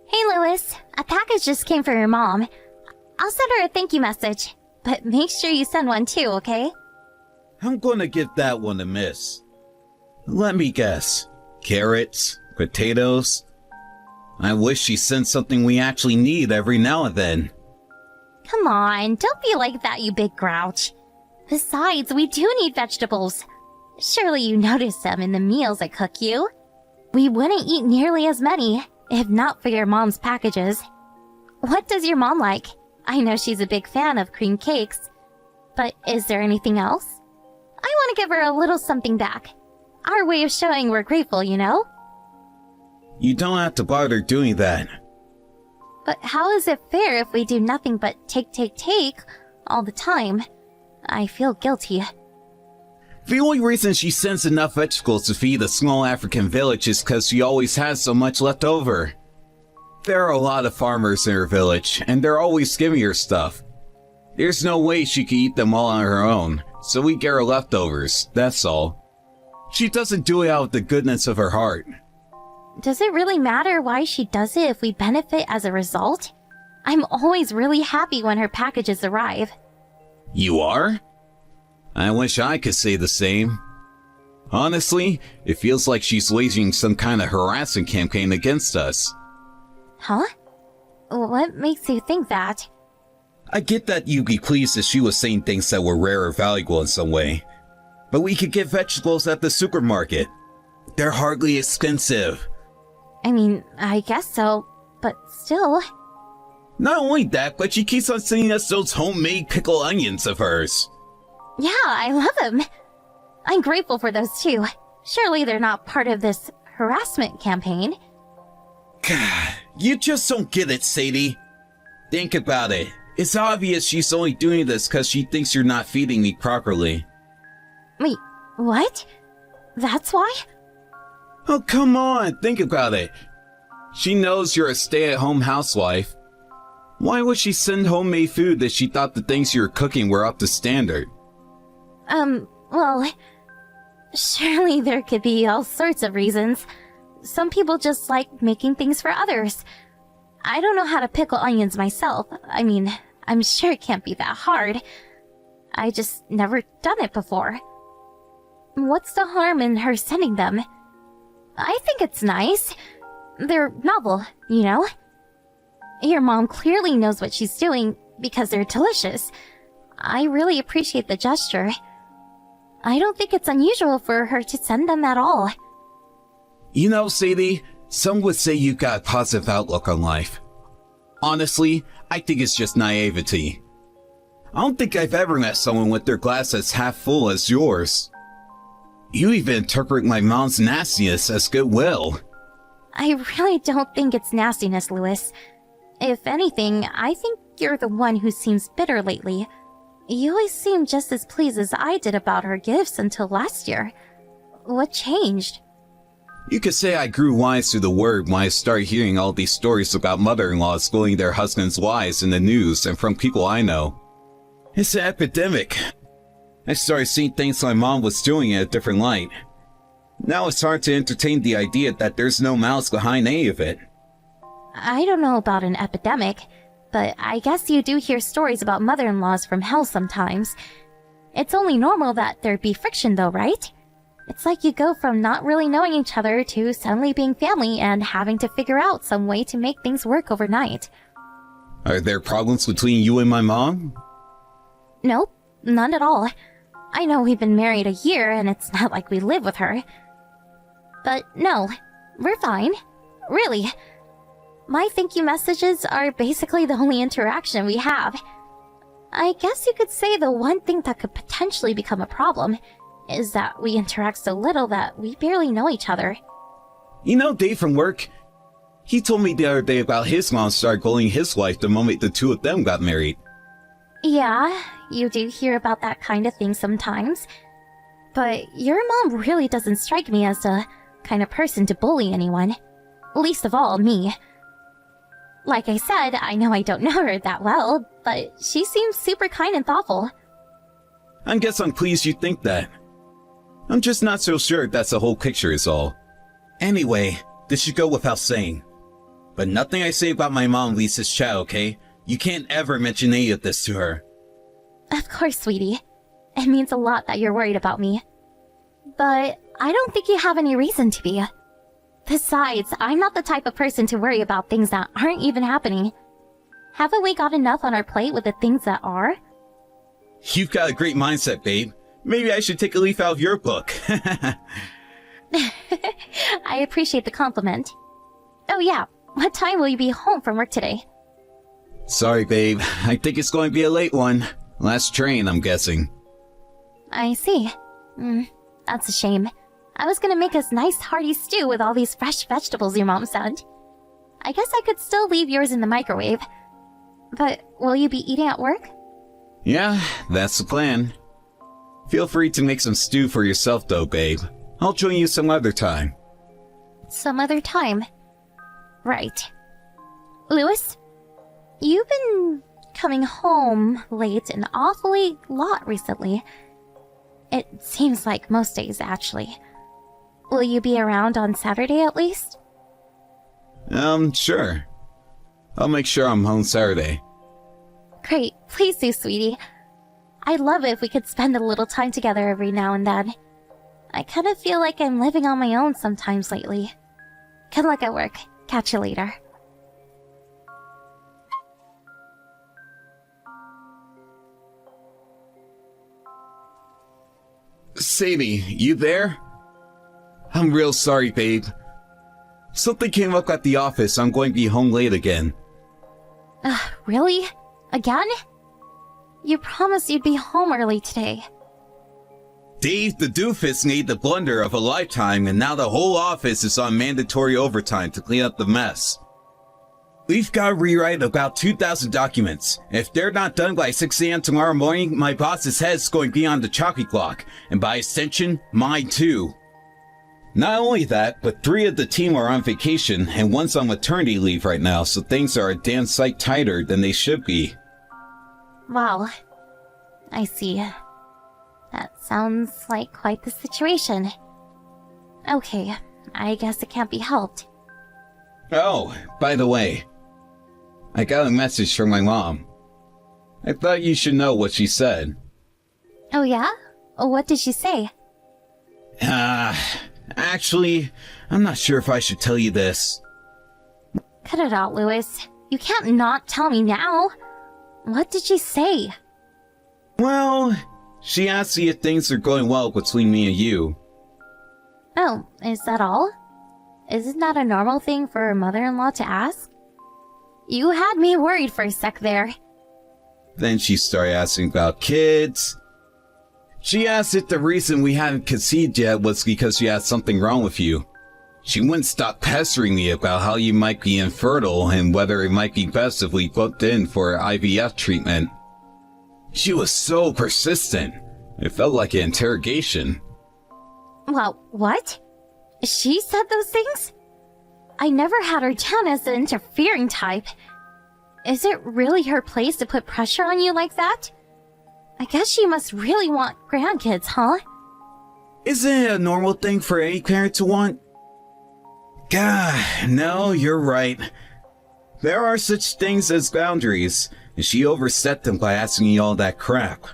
Hey Louis, a package just came for your mom. I'll send her a thank you message, but make sure you send one too, okay? I'm gonna give that one a miss. Let me guess. Carrots? Potatoes? I wish she sent something we actually need every now and then. Come on, don't be like that, you big grouch. Besides, we do need vegetables. Surely you notice them in the meals I cook you. We wouldn't eat nearly as many, if not for your mom's packages. What does your mom like? I know she's a big fan of cream cakes. But is there anything else? I want to give her a little something back. Our way of showing we're grateful, you know? You don't have to bother doing that. But how is it fair if we do nothing but take all the time? I feel guilty. The only reason she sends enough vegetables to feed a small African village is because she always has so much left over. There are a lot of farmers in her village, and they're always giving her stuff. There's no way she could eat them all on her own, so we get her leftovers, that's all. She doesn't do it out of the goodness of her heart. Does it really matter why she does it if we benefit as a result? I'm always really happy when her packages arrive. You are? I wish I could say the same. Honestly, it feels like she's waging some kind of harassment campaign against us. Huh? What makes you think that? I get that you'd be pleased if she was saying things that were rare or valuable in some way. But we could get vegetables at the supermarket. They're hardly expensive. I mean, I guess so, but still. Not only that, but she keeps on sending us those homemade pickled onions of hers. Yeah, I love them. I'm grateful for those too. Surely they're not part of this harassment campaign. God, you just don't get it, Sadie. Think about it. It's obvious she's only doing this because she thinks you're not feeding me properly. Wait, what? That's why? Oh, come on, think about it. She knows you're a stay-at-home housewife. Why would she send homemade food if she thought the things you were cooking were up to standard? Well, surely there could be all sorts of reasons. Some people just like making things for others. I don't know how to pickle onions myself. I mean, I'm sure it can't be that hard. I just never done it before. What's the harm in her sending them? I think it's nice. They're novel, you know? Your mom clearly knows what she's doing because they're delicious. I really appreciate the gesture. I don't think it's unusual for her to send them at all. You know, Sadie, some would say you've got a positive outlook on life. Honestly, I think it's just naivety. I don't think I've ever met someone with their glass as half full as yours. You even interpret my mom's nastiness as goodwill. I really don't think it's nastiness, Louis. If anything, I think you're the one who seems bitter lately. You always seemed just as pleased as I did about her gifts until last year. What changed? You could say I grew wise to the word when I started hearing all these stories about mother-in-laws schooling their husbands' wives in the news and from people I know. It's an epidemic. I started seeing things my mom was doing in a different light. Now it's hard to entertain the idea that there's no malice behind any of it. I don't know about an epidemic, but I guess you do hear stories about mother-in-laws from hell sometimes. It's only normal that there'd be friction though, right? It's like you go from not really knowing each other to suddenly being family and having to figure out some way to make things work overnight. Are there problems between you and my mom? Nope, none at all. I know we've been married a year and it's not like we live with her. But no, we're fine. Really. My thank you messages are basically the only interaction we have. I guess you could say the one thing that could potentially become a problem is that we interact so little that we barely know each other. You know Dave from work? He told me the other day about his mom started bullying his wife the moment the two of them got married. Yeah, you do hear about that kind of thing sometimes. But your mom really doesn't strike me as the kind of person to bully anyone. Least of all, me. Like I said, I know I don't know her that well, but she seems super kind and thoughtful. I guess I'm pleased you think that. I'm just not so sure that's the whole picture is all. Anyway, this should go without saying. But nothing I say about my mom leaves his chat, okay? You can't ever mention any of this to her. Of course, sweetie. It means a lot that you're worried about me. But I don't think you have any reason to be. Besides, I'm not the type of person to worry about things that aren't even happening. Haven't we got enough on our plate with the things that are? You've got a great mindset, babe. Maybe I should take a leaf out of your book. I appreciate the compliment. Oh yeah, what time will you be home from work today? Sorry, babe. I think it's going to be a late one. Last train, I'm guessing. I see. That's a shame. I was gonna make us nice hearty stew with all these fresh vegetables your mom said. I guess I could still leave yours in the microwave. But will you be eating at work? Yeah, that's the plan. Feel free to make some stew for yourself though, babe. I'll join you some other time. Some other time. Right. Lewis? You've been coming home late an awfully lot recently. It seems like most days, actually. Will you be around on Saturday at least? Sure. I'll make sure I'm home Saturday. Great, please do, sweetie. I'd love it if we could spend a little time together every now and then. I kind of feel like I'm living on my own sometimes lately. Good luck at work. Catch you later. Sadie, you there? I'm real sorry, babe. Something came up at the office. I'm going to be home late again. Really? Again? You promised you'd be home early today. Dave the doofus made the blunder of a lifetime, and now the whole office is on mandatory overtime to clean up the mess. We've got to rewrite about 2,000 documents. If they're not done by 6 a.m. tomorrow morning, my boss's head's going to be on the chopping block, and by extension, mine too. Not only that, but 3 of the team are on vacation, and one's on maternity leave right now, so things are a damn sight tighter than they should be. Wow. I see. That sounds like quite the situation. Okay, I guess it can't be helped. Oh, by the way, I got a message from my mom. I thought you should know what she said. Oh yeah? What did she say? Actually, I'm not sure if I should tell you this. Cut it out, Lewis. You can't not tell me now. What did she say? Well, she asked me if things are going well between me and you. Oh, is that all? Isn't that a normal thing for a mother-in-law to ask? You had me worried for a sec there. Then she started asking about kids. She asked if the reason we hadn't conceived yet was because you had something wrong with you. She wouldn't stop pestering me about how you might be infertile and whether it might be best if we booked in for IVF treatment. She was so persistent. It felt like an interrogation. Well, what? She said those things? I never had her down as the interfering type. Is it really her place to put pressure on you like that? I guess she must really want grandkids, huh? Isn't it a normal thing for any parent to want? God, no, you're right. There are such things as boundaries, and she overstepped them by asking me all that crap.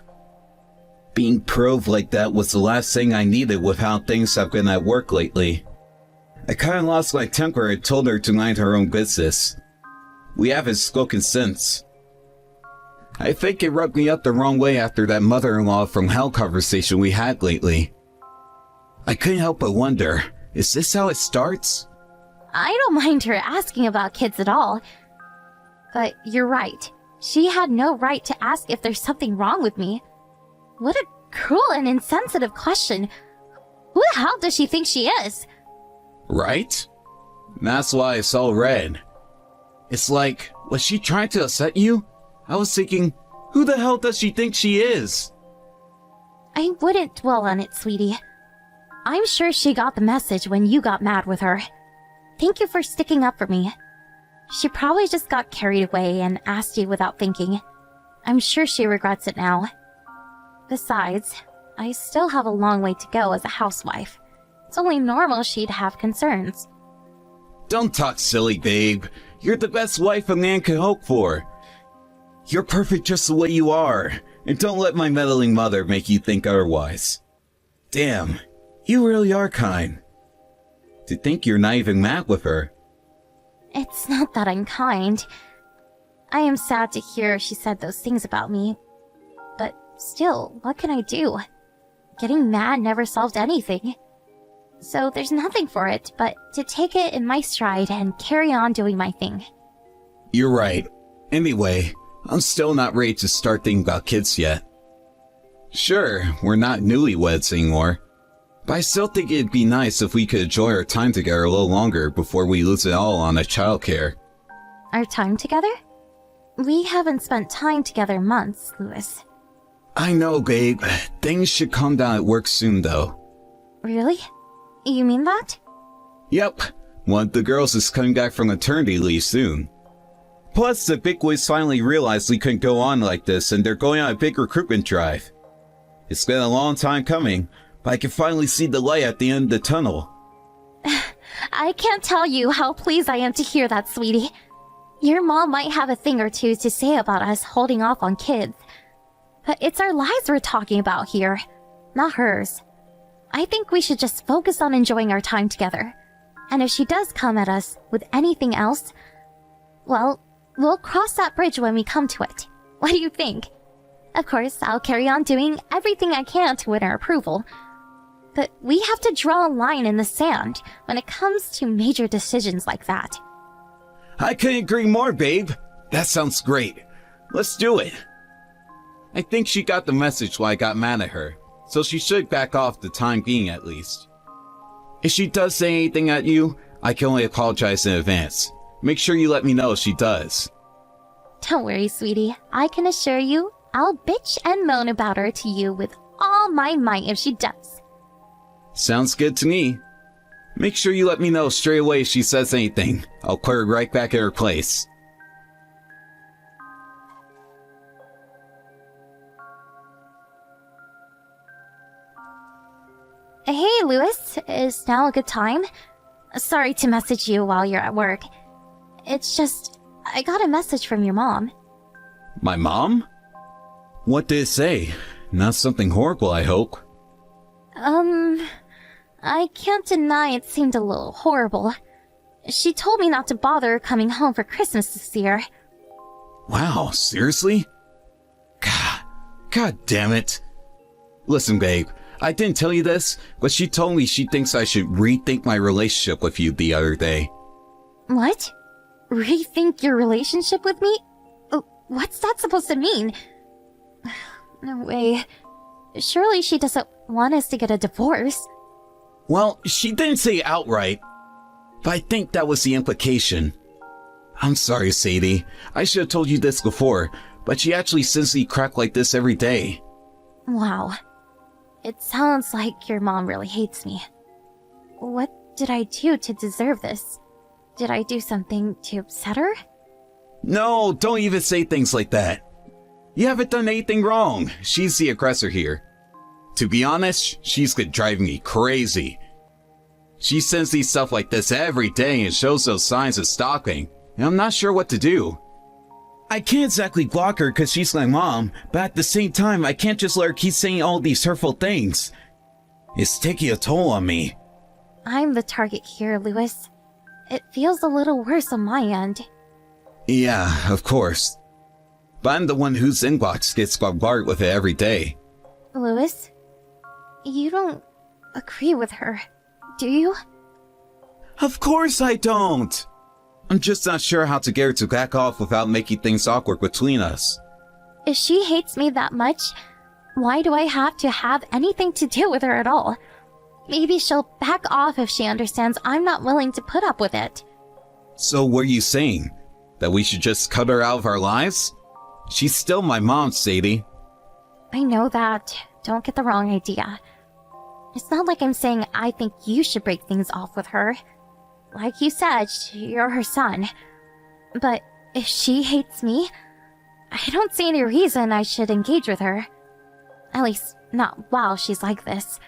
Being probed like that was the last thing I needed with how things have been at work lately. I kinda lost my temper and told her to mind her own business. We haven't spoken since. I think it rubbed me up the wrong way after that mother-in-law from hell conversation we had lately. I couldn't help but wonder, is this how it starts? I don't mind her asking about kids at all. But you're right. She had no right to ask if there's something wrong with me. What a cruel and insensitive question. Who the hell does she think she is? Right? That's why it's all red. It's like, was she trying to upset you? I was thinking, who the hell does she think she is? I wouldn't dwell on it, sweetie. I'm sure she got the message when you got mad with her. Thank you for sticking up for me. She probably just got carried away and asked you without thinking. I'm sure she regrets it now. Besides, I still have a long way to go as a housewife. It's only normal she'd have concerns. Don't talk silly, babe. You're the best wife a man could hope for. You're perfect just the way you are, and don't let my meddling mother make you think otherwise. Damn, you really are kind. To think you're not even mad with her. It's not that I'm kind. I am sad to hear she said those things about me. But still, what can I do? Getting mad never solved anything. So there's nothing for it but to take it in my stride and carry on doing my thing. You're right. Anyway, I'm still not ready to start thinking about kids yet. Sure, we're not newlyweds anymore, but I still think it'd be nice if we could enjoy our time together a little longer before we lose it all on a childcare. Our time together? We haven't spent time together in months, Louis. I know, babe. Things should calm down at work soon, though. Really? You mean that? Yep. One of the girls is coming back from maternity leave soon. Plus, the bigwigs finally realized we couldn't go on like this, and they're going on a big recruitment drive. It's been a long time coming, but I can finally see the light at the end of the tunnel. I can't tell you how pleased I am to hear that, sweetie. Your mom might have a thing or two to say about us holding off on kids, but it's our lives we're talking about here, not hers. I think we should just focus on enjoying our time together. And if she does come at us with anything else, well, we'll cross that bridge when we come to it. What do you think? Of course, I'll carry on doing everything I can to win her approval. But we have to draw a line in the sand when it comes to major decisions like that. I couldn't agree more, babe. That sounds great. Let's do it. I think she got the message why I got mad at her, so she should back off the time being at least. If she does say anything at you, I can only apologize in advance. Make sure you let me know if she does. Don't worry, sweetie. I can assure you, I'll bitch and moan about her to you with all my might if she does. Sounds good to me. Make sure you let me know straight away if she says anything. I'll put her right back in her place. Hey, Louis. Is now a good time? Sorry to message you while you're at work. It's just, I got a message from your mom. My mom? What did it say? Not something horrible, I hope. I can't deny it seemed a little horrible. She told me not to bother coming home for Christmas this year. Wow, seriously? God damn it. Listen, babe, I didn't tell you this, but she told me she thinks I should rethink my relationship with you the other day. What? Rethink your relationship with me? What's that supposed to mean? No way. Surely she doesn't want us to get a divorce. Well, she didn't say outright, but I think that was the implication. I'm sorry, Sadie. I should have told you this before, but she actually sends me crap like this every day. Wow. It sounds like your mom really hates me. What did I do to deserve this? Did I do something to upset her? No, don't even say things like that. You haven't done anything wrong. She's the aggressor here. To be honest, she's driving me crazy. She sends these stuff like this every day and shows those signs of stalking, and I'm not sure what to do. I can't exactly block her because she's my mom, but at the same time, I can't just let her keep saying all these hurtful things. It's taking a toll on me. I'm the target here, Louis. It feels a little worse on my end. Yeah, of course. But I'm the one whose inbox gets bombarded with it every day. Louis, you don't agree with her, do you? Of course I don't! I'm just not sure how to get her to back off without making things awkward between us. If she hates me that much, why do I have to have anything to do with her at all? Maybe she'll back off if she understands I'm not willing to put up with it. So what are you saying? That we should just cut her out of our lives? She's still my mom, Sadie. I know that. Don't get the wrong idea. It's not like I'm saying I think you should break things off with her. Like you said, you're her son. But if she hates me, I don't see any reason I should engage with her. At least, not while she's like this.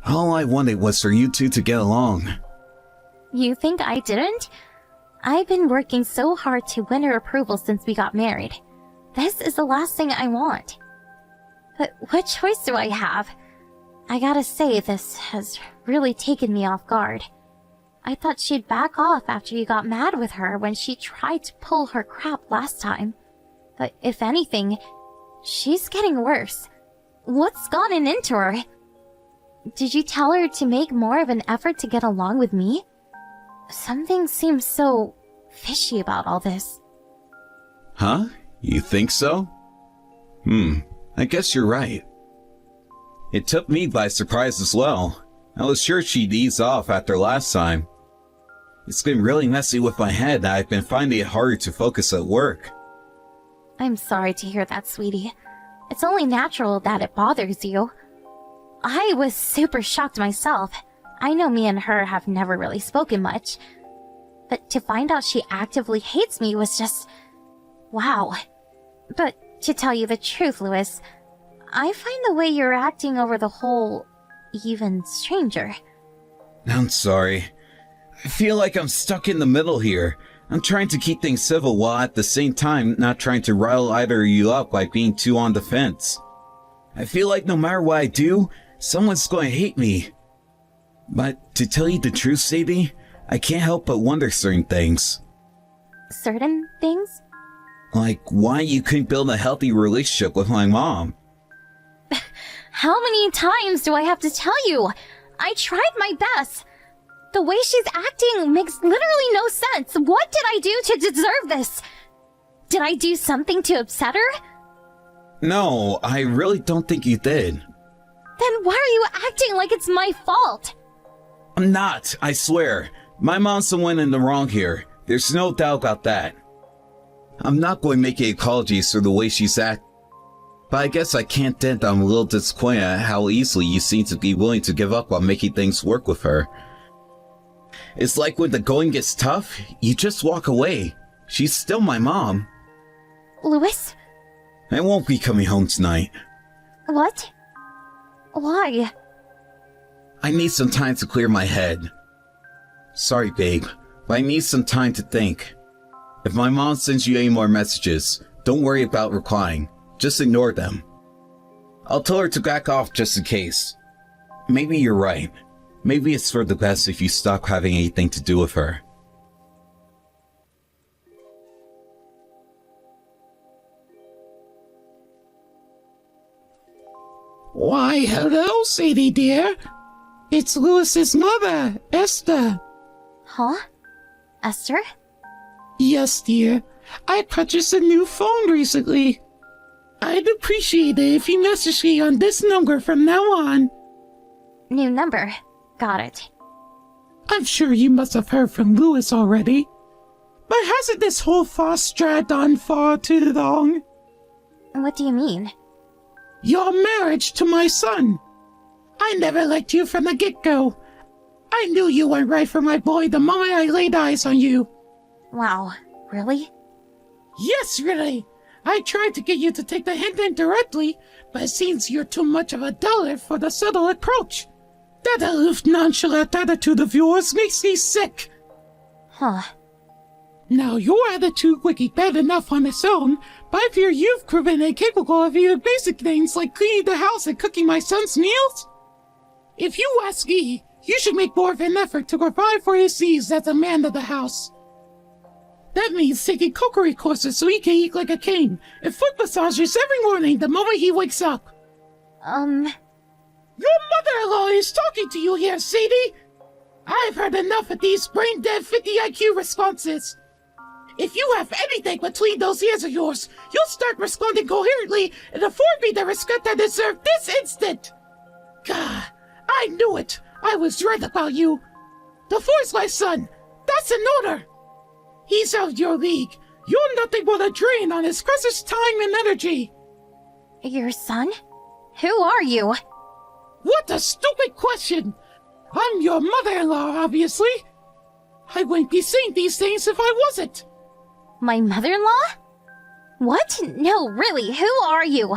All I wanted was for you two to get along. You think I didn't? I've been working so hard to win her approval since we got married. This is the last thing I want. But what choice do I have? I gotta say, this has really taken me off guard. I thought she'd back off after you got mad with her when she tried to pull her crap last time. But if anything, she's getting worse. What's gotten into her? Did you tell her to make more of an effort to get along with me? Something seems so fishy about all this. Huh? You think so? I guess you're right. It took me by surprise as well. I was sure she'd ease off after last time. It's been really messy with my head. I've been finding it harder to focus at work. I'm sorry to hear that, sweetie. It's only natural that it bothers you. I was super shocked myself. I know me and her have never really spoken much. But to find out she actively hates me was just... wow. But to tell you the truth, Louis, I find the way you're acting over the whole... even stranger. I'm sorry. I feel like I'm stuck in the middle here. I'm trying to keep things civil while at the same time not trying to rile either of you up by being too on the fence. I feel like no matter what I do, someone's going to hate me. But to tell you the truth, Sadie, I can't help but wonder certain things. Certain things? Like why you couldn't build a healthy relationship with my mom. How many times do I have to tell you? I tried my best. The way she's acting makes literally no sense. What did I do to deserve this? Did I do something to upset her? No, I really don't think you did. Then why are you acting like it's my fault? I'm not, I swear. My mom's the one in the wrong here. There's no doubt about that. I'm not going to make any apologies for the way she's acting. But I guess I can't deny I'm a little disappointed at how easily you seem to be willing to give up on making things work with her. It's like when the going gets tough, you just walk away. She's still my mom. Louis? I won't be coming home tonight. What? Why? I need some time to clear my head. Sorry, babe, but I need some time to think. If my mom sends you any more messages, don't worry about replying. Just ignore them. I'll tell her to back off just in case. Maybe you're right. Maybe it's for the best if you stop having anything to do with her. Why, hello, Sadie dear. It's Louis's mother, Esther. Huh? Esther? Yes, dear. I purchased a new phone recently. I'd appreciate it if you message me on this number from now on. New number. Got it. I'm sure you must have heard from Louis already. But hasn't this whole farce dragged on far too long? What do you mean? Your marriage to my son. I never liked you from the get-go. I knew you weren't right for my boy the moment I laid eyes on you. Wow, really? Yes, really. I tried to get you to take the hint indirectly, but it seems you're too much of a dullard for the subtle approach. That aloof, nonchalant attitude of yours makes me sick. Huh. Now, your attitude would be bad enough on its own, but I fear you've proven incapable of even basic things like cleaning the house and cooking my son's meals. If you ask me, you should make more of an effort to provide for his needs as a man of the house. That means taking cookery courses so he can eat like a king, and foot massages every morning the moment he wakes up. Your mother-in-law is talking to you here, Sadie. I've heard enough of these brain-dead 50 IQ responses. If you have anything between those ears of yours, you'll start responding coherently and afford me the respect I deserve this instant. Gah, I knew it. I was right about you. Divorce my son. That's an order. He's out of your league. You're nothing but a drain on his precious time and energy. Your son? Who are you? What a stupid question. I'm your mother-in-law, obviously. I wouldn't be saying these things if I wasn't. My mother-in-law? What? No, really, who are you?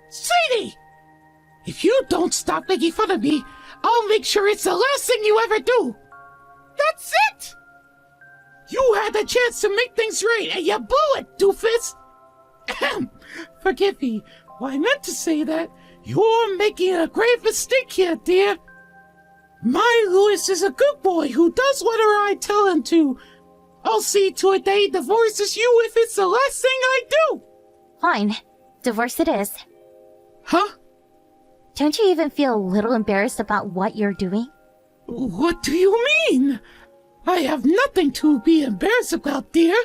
Sadie! If you don't stop making fun of me, I'll make sure it's the last thing you ever do. That's it! You had the chance to make things right, and you blew it, doofus! Ahem. Forgive me. Well, I meant to say that you're making a grave mistake here, dear. My Louis is a good boy who does whatever I tell him to. I'll see to it that he divorces you if it's the last thing I do. Fine. Divorce it is. Huh? Don't you even feel a little embarrassed about what you're doing? What do you mean? I have nothing to be embarrassed about, dear.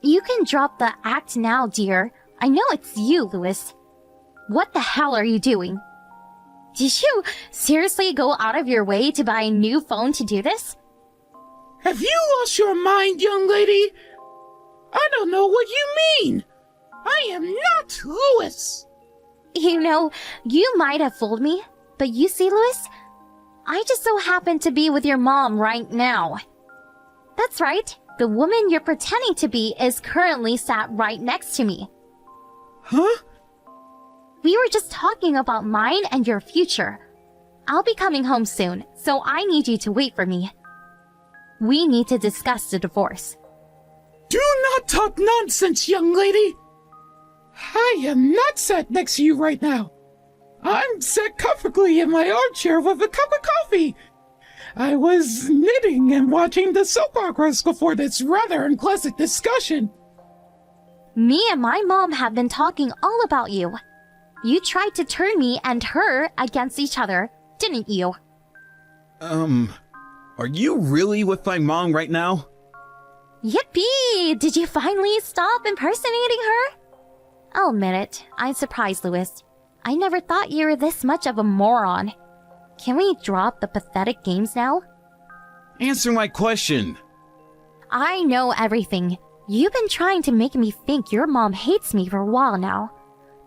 You can drop the act now, dear. I know it's you, Louis. What the hell are you doing? Did you seriously go out of your way to buy a new phone to do this? Have you lost your mind, young lady? I don't know what you mean. I am not Louis. You know, you might have fooled me, but you see, Louis, I just so happen to be with your mom right now. That's right. The woman you're pretending to be is currently sat right next to me. Huh? We were just talking about mine and your future. I'll be coming home soon, so I need you to wait for me. We need to discuss the divorce. Do not talk nonsense, young lady. I am not sat next to you right now. I'm sat comfortably in my armchair with a cup of coffee. I was knitting and watching the soap operas before this rather unpleasant discussion. Me and my mom have been talking all about you. You tried to turn me and her against each other, didn't you? Are you really with my mom right now? Yippee! Did you finally stop impersonating her? I'll admit it, I'm surprised, Louis. I never thought you were this much of a moron. Can we drop the pathetic games now? Answer my question. I know everything. You've been trying to make me think your mom hates me for a while now.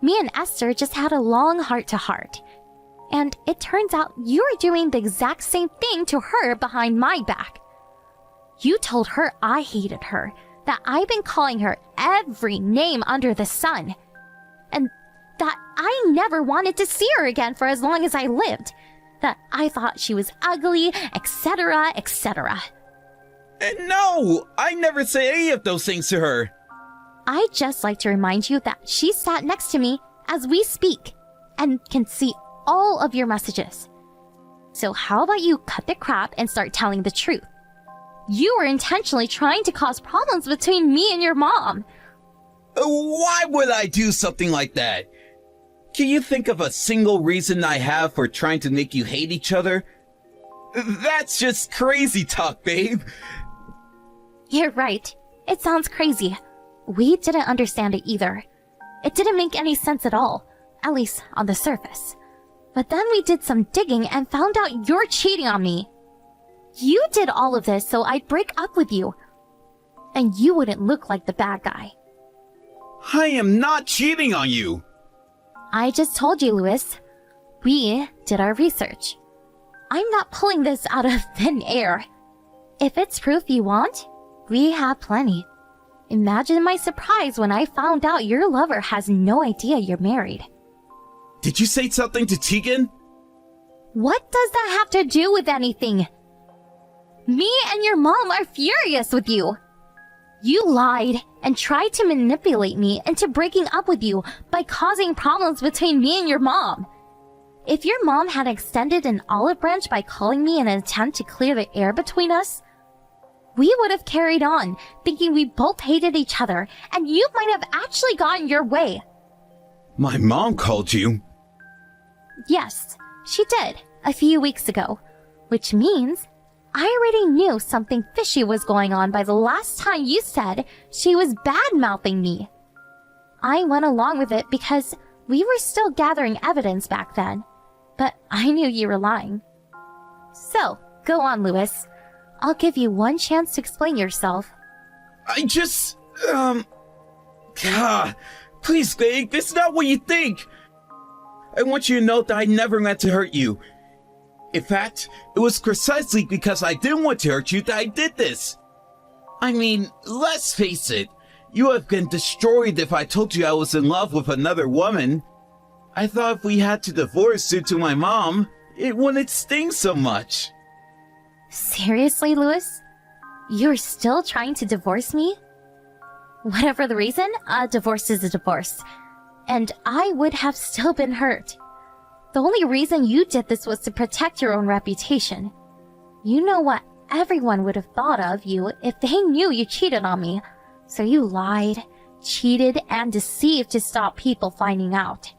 Me and Esther just had a long heart-to-heart. And it turns out you're doing the exact same thing to her behind my back. You told her I hated her, that I've been calling her every name under the sun, and that I never wanted to see her again for as long as I lived, that I thought she was ugly, etc., etc. No, I never say any of those things to her. I'd just like to remind you that she sat next to me as we speak and can see all of your messages. So how about you cut the crap and start telling the truth? You were intentionally trying to cause problems between me and your mom. Why would I do something like that? Can you think of a single reason I have for trying to make you hate each other? That's just crazy talk, babe. You're right. It sounds crazy. We didn't understand it either. It didn't make any sense at all, at least on the surface. But then we did some digging and found out you're cheating on me. You did all of this so I'd break up with you. And you wouldn't look like the bad guy. I am not cheating on you. I just told you, Louis. We did our research. I'm not pulling this out of thin air. If it's proof you want, we have plenty. Imagine my surprise when I found out your lover has no idea you're married. Did you say something to Tegan? What does that have to do with anything? Me and your mom are furious with you. You lied and tried to manipulate me into breaking up with you by causing problems between me and your mom. If your mom had extended an olive branch by calling me in an attempt to clear the air between us, we would have carried on, thinking we both hated each other, and you might have actually gotten your way. My mom called you? Yes, she did, a few weeks ago. Which means I already knew something fishy was going on by the last time you said she was bad-mouthing me. I went along with it because we were still gathering evidence back then, but I knew you were lying. So, go on, Louis. I'll give you one chance to explain yourself. I just, please, babe, it's not what you think. I want you to know that I never meant to hurt you. In fact, it was precisely because I didn't want to hurt you that I did this. I mean, let's face it, you would have been destroyed if I told you I was in love with another woman. I thought if we had to divorce due to my mom, it wouldn't sting so much. Seriously, Louis? You're still trying to divorce me? Whatever the reason, a divorce is a divorce. And I would have still been hurt. The only reason you did this was to protect your own reputation. You know what everyone would have thought of you if they knew you cheated on me. So you lied, cheated, and deceived to stop people finding out.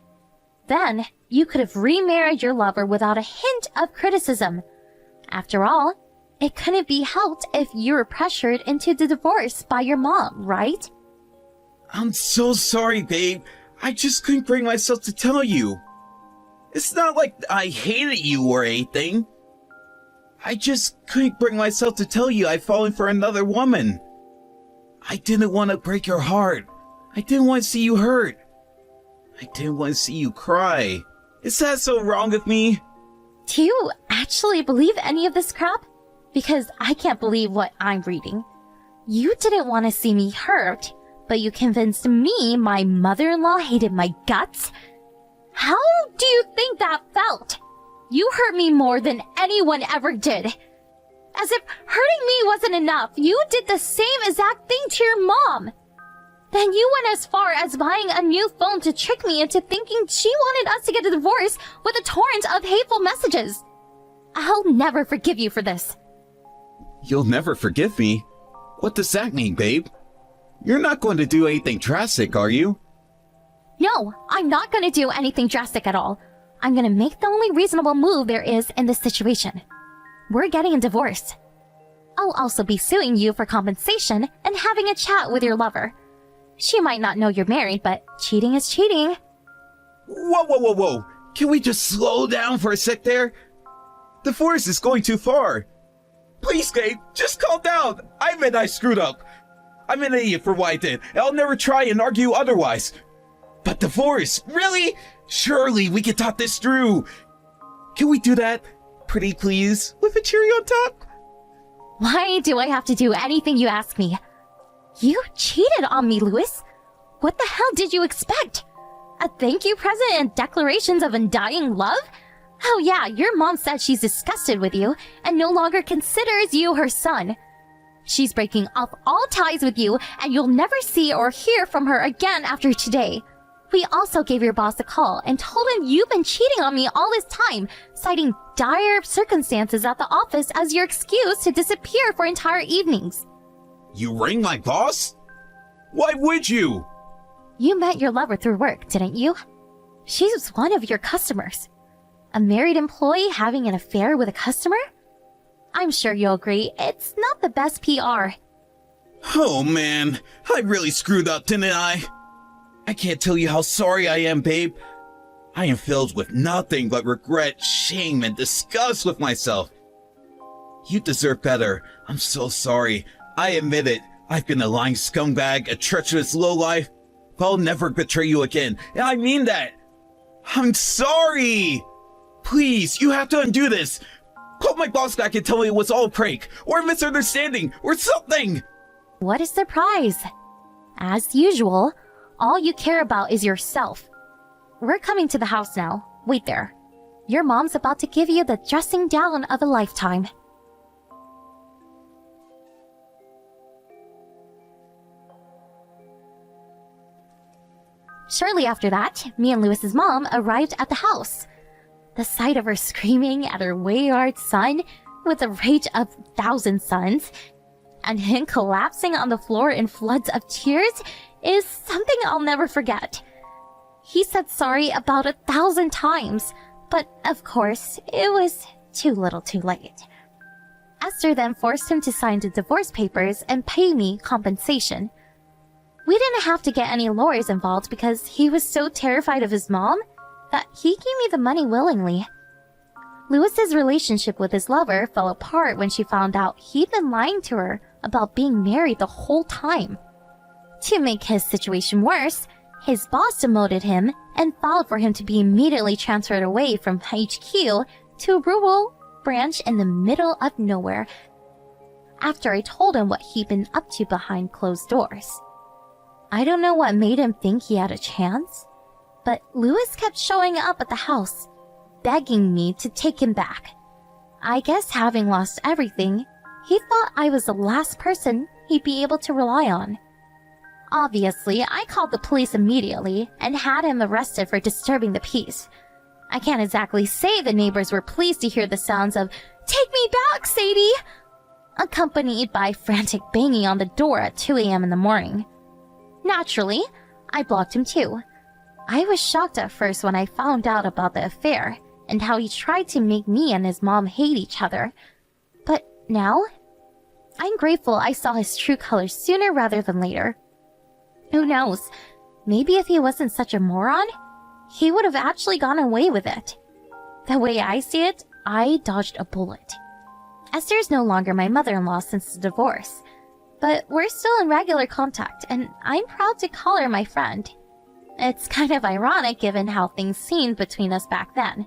Then, you could have remarried your lover without a hint of criticism. After all, it couldn't be helped if you were pressured into the divorce by your mom, right? I'm so sorry, babe. I just couldn't bring myself to tell you. It's not like I hated you or anything. I just couldn't bring myself to tell you I'd fallen for another woman. I didn't want to break your heart. I didn't want to see you hurt. I didn't want to see you cry. Is that so wrong of me? Do you actually believe any of this crap? Because I can't believe what I'm reading. You didn't want to see me hurt, but you convinced me my mother-in-law hated my guts? How do you think that felt? You hurt me more than anyone ever did. As if hurting me wasn't enough, you did the same exact thing to your mom. Then you went as far as buying a new phone to trick me into thinking she wanted us to get a divorce with a torrent of hateful messages. I'll never forgive you for this. You'll never forgive me? What does that mean, babe? You're not going to do anything drastic, are you? No, I'm not gonna do anything drastic at all. I'm gonna make the only reasonable move there is in this situation. We're getting a divorce. I'll also be suing you for compensation and having a chat with your lover. She might not know you're married, but cheating is cheating. Whoa. Can we just slow down for a sec there? Divorce is going too far. Please, babe, just calm down. I admit I screwed up. I'm an idiot for what I did, and I'll never try and argue otherwise. But divorce? Really? Surely we can talk this through. Can we do that? Pretty please, with a cherry on top? Why do I have to do anything you ask me? You cheated on me, Louis. What the hell did you expect? A thank you present and declarations of undying love? Oh yeah, your mom said she's disgusted with you and no longer considers you her son. She's breaking off all ties with you and you'll never see or hear from her again after today. We also gave your boss a call and told him you've been cheating on me all this time, citing dire circumstances at the office as your excuse to disappear for entire evenings. You rang my boss? Why would you? You met your lover through work, didn't you? She's one of your customers. A married employee having an affair with a customer? I'm sure you'll agree, it's not the best PR. Oh man, I really screwed up, didn't I? I can't tell you how sorry I am, babe. I am filled with nothing but regret, shame, and disgust with myself. You deserve better. I'm so sorry. I admit it. I've been a lying scumbag, a treacherous lowlife. But I'll never betray you again, and I mean that. I'm sorry. Please, you have to undo this. Call my boss back and tell me it was all a prank, or a misunderstanding, or something. What a surprise. As usual, all you care about is yourself. We're coming to the house now. Wait there. Your mom's about to give you the dressing down of a lifetime. Shortly after that, me and Louis's mom arrived at the house. The sight of her screaming at her wayward son with the rage of 1,000 sons, and him collapsing on the floor in floods of tears, is something I'll never forget. He said sorry about 1,000 times, but of course, it was too little too late. Esther then forced him to sign the divorce papers and pay me compensation. We didn't have to get any lawyers involved because he was so terrified of his mom that he gave me the money willingly. Louis's relationship with his lover fell apart when she found out he'd been lying to her about being married the whole time. To make his situation worse, his boss demoted him and filed for him to be immediately transferred away from HQ to a rural branch in the middle of nowhere after I told him what he'd been up to behind closed doors. I don't know what made him think he had a chance, but Louis kept showing up at the house, begging me to take him back. I guess having lost everything, He thought I was the last person he'd be able to rely on. Obviously, I called the police immediately and had him arrested for disturbing the peace. I can't exactly say the neighbors were pleased to hear the sounds of "Take me back, Sadie!" accompanied by frantic banging on the door at 2 a.m. in the morning. Naturally, I blocked him too. I was shocked at first when I found out about the affair and how he tried to make me and his mom hate each other. But now, I'm grateful I saw his true colors sooner rather than later. Who knows, maybe if he wasn't such a moron, he would have actually gone away with it. The way I see it, I dodged a bullet. Esther's no longer my mother-in-law since the divorce, but we're still in regular contact, and I'm proud to call her my friend. It's kind of ironic given how things seemed between us back then.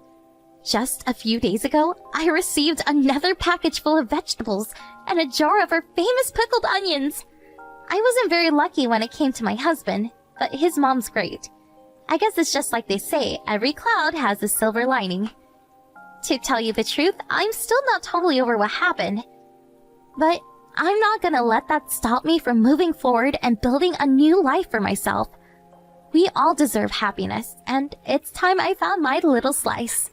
Just a few days ago, I received another package full of vegetables and a jar of her famous pickled onions. I wasn't very lucky when it came to my husband, but his mom's great. I guess it's just like they say, every cloud has a silver lining. To tell you the truth, I'm still not totally over what happened. But I'm not gonna let that stop me from moving forward and building a new life for myself. We all deserve happiness, and it's time I found my little slice.